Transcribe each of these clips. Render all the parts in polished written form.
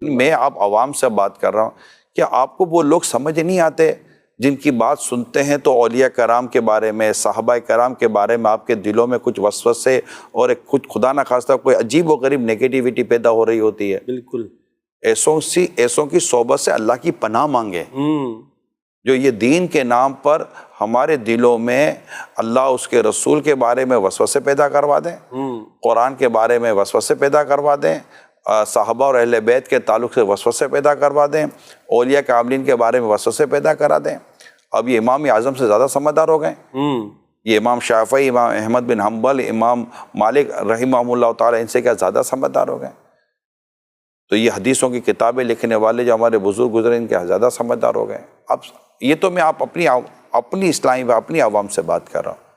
میں آپ عوام سے بات کر رہا ہوں، کیا آپ کو وہ لوگ سمجھ نہیں آتے جن کی بات سنتے ہیں تو اولیاء کرام کے بارے میں، صحابہ کرام کے بارے میں آپ کے دلوں میں کچھ وسوسے اور ایک کچھ خدا نہ خواستہ کوئی عجیب و غریب نیگیٹیوٹی پیدا ہو رہی ہوتی ہے؟ بالکل. ایسوں کی صحبت سے اللہ کی پناہ مانگیں جو یہ دین کے نام پر ہمارے دلوں میں اللہ اس کے رسول کے بارے میں وسوسے پیدا کروا دیں، قرآن کے بارے میں وسوسے پیدا کروا دیں، صحابہ اور اہل بیت کے تعلق سے وسوسے پیدا کروا دیں، اولیاء کاملین کے بارے میں وسوسے پیدا کرا دیں. اب یہ امام اعظم سے زیادہ سمجھدار ہو گئے، یہ امام شافعی، امام احمد بن حنبل، امام مالک رحمہ اللہ تعالیٰ، ان سے کیا زیادہ سمجھدار ہو گئے؟ تو یہ حدیثوں کی کتابیں لکھنے والے جو ہمارے بزرگ گزرے ان کے زیادہ سمجھدار ہو گئے. اب یہ تو میں آپ اپنی اسلامی و اپنی عوام سے بات کر رہا ہوں.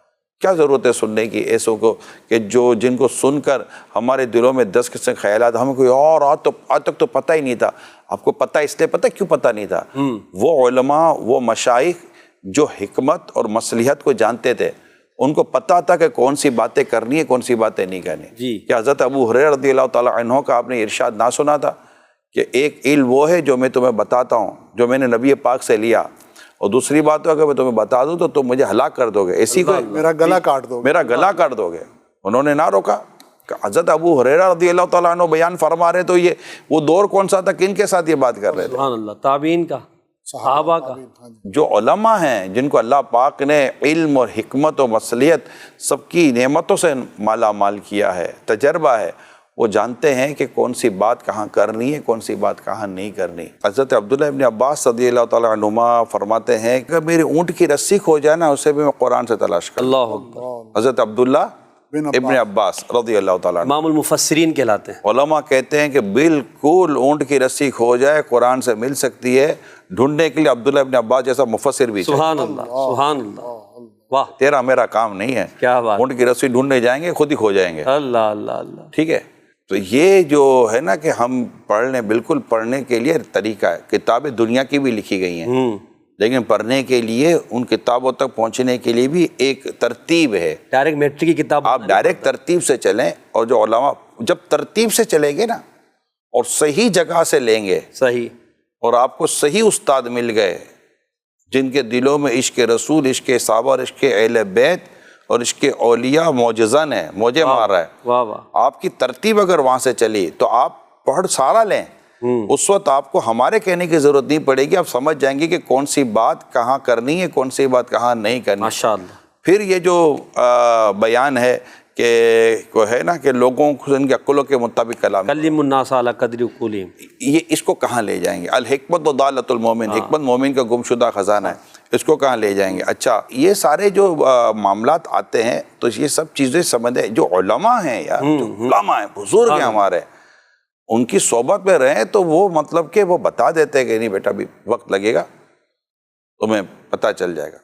کیا ضرورت ہے سننے کی ایسوں کو کہ جن کو سن کر ہمارے دلوں میں 10 قسم کے خیالات، ہمیں کوئی اور آج تک تو پتہ ہی نہیں تھا. آپ کو پتہ اس لیے پتہ کیوں پتہ نہیں تھا؟ وہ علماء، وہ مشائخ جو حکمت اور مصلحت کو جانتے تھے، ان کو پتہ تھا کہ کون سی باتیں کرنی ہے، کون سی باتیں نہیں کرنی. کیا حضرت ابو ہریرہ رضی اللہ تعالیٰ عنہ کا آپ نے ارشاد نہ سنا تھا کہ ایک علم وہ ہے جو میں تمہیں بتاتا ہوں، جو میں نے نبی پاک سے لیا، اور دوسری بات ہے کہ میں تمہیں بتا دوں تو تم مجھے ہلاک کر دو گے، اسی کو میرا گلا کاٹ دو گے، میرا گلا کاٹ دو گے. انہوں نے نہ روکا. حضرت ابو ہریرہ رضی اللہ تعالیٰ عنہ بیان فرما رہے تو یہ وہ دور کون سا تھا، کن کے ساتھ یہ بات کر رہے تھے؟ سبحان اللہ. تابعین کا، صحابہ کا. جو علماء ہیں جن کو اللہ پاک نے علم اور حکمت اور مصلحت سب کی نعمتوں سے مالا مال کیا ہے، تجربہ ہے، وہ جانتے ہیں کہ کون سی بات کہاں کرنی ہے، کون سی بات کہاں نہیں کرنی. حضرت عبداللہ ابن عباس رضی اللہ تعالیٰ عنہما فرماتے ہیں کہ میری اونٹ کی رسی کھو جائے نا، اسے بھی میں قرآن سے تلاش کروں. اللہ اکبر. حضرت عبداللہ ابن عباس رضی اللہ تعالیٰ عنہ امام المفسرین کہلاتے ہیں. علماء کہتے ہیں کہ بالکل اونٹ کی رسی کھو جائے قرآن سے مل سکتی ہے. ڈھونڈنے کے لیے عبداللہ ابن عباس جیسا مفسر بھی چاہیے. سبحان اللہ، سبحان اللہ. واہ، تیرا میرا کام نہیں ہے. کیا بات. اونٹ کی رسی ڈھونڈنے جائیں گے خود ہی کھو جائیں گے. اللہ اللہ اللہ. ٹھیک ہے. تو یہ جو ہے نا کہ ہم پڑھ لیں، بالکل پڑھنے کے لیے طریقہ ہے. کتابیں دنیا کی بھی لکھی گئی ہیں، لیکن پڑھنے کے لیے ان کتابوں تک پہنچنے کے لیے بھی ایک ترتیب ہے. ڈائریکٹ میٹرک کی کتاب آپ ڈائریکٹ ترتیب سے چلیں، اور جو علماء جب ترتیب سے چلیں گے نا اور صحیح جگہ سے لیں گے، صحیح، اور آپ کو صحیح استاد مل گئے جن کے دلوں میں عشق رسول، عشق صحابہ اور عشق اہل بیت اور عشق اولیاء معجزن ہے، موجے مار رہا ہے. واہ واہ. آپ کی ترتیب اگر وہاں سے چلی تو آپ پڑھ سارا لیں. اس وقت آپ کو ہمارے کہنے کی ضرورت نہیں پڑے گی، آپ سمجھ جائیں گے کہ کون سی بات کہاں کرنی ہے، کون سی بات کہاں نہیں کرنی. ماشاءاللہ. پھر یہ جو بیان ہے کہ وہ ہے نا کہ لوگوں کو ان کے عقلوں کے مطابق کلام، کلم الناس علی قدر عقولہم، یہ اس کو کہاں لے جائیں گے؟ الحکمت و ضالۃ المومن، حکمت مومن کا گمشدہ خزانہ ہے، اس کو کہاں لے جائیں گے؟ اچھا، یہ سارے جو معاملات آتے ہیں تو یہ سب چیزیں سمجھیں. جو علماء ہیں یار، جو علماء ہیں، بزرگ ہیں ہمارے، ان کی صحبت میں رہیں تو وہ مطلب کہ وہ بتا دیتے ہیں کہ نہیں بیٹا ابھی وقت لگے گا، تمہیں پتہ چل جائے گا.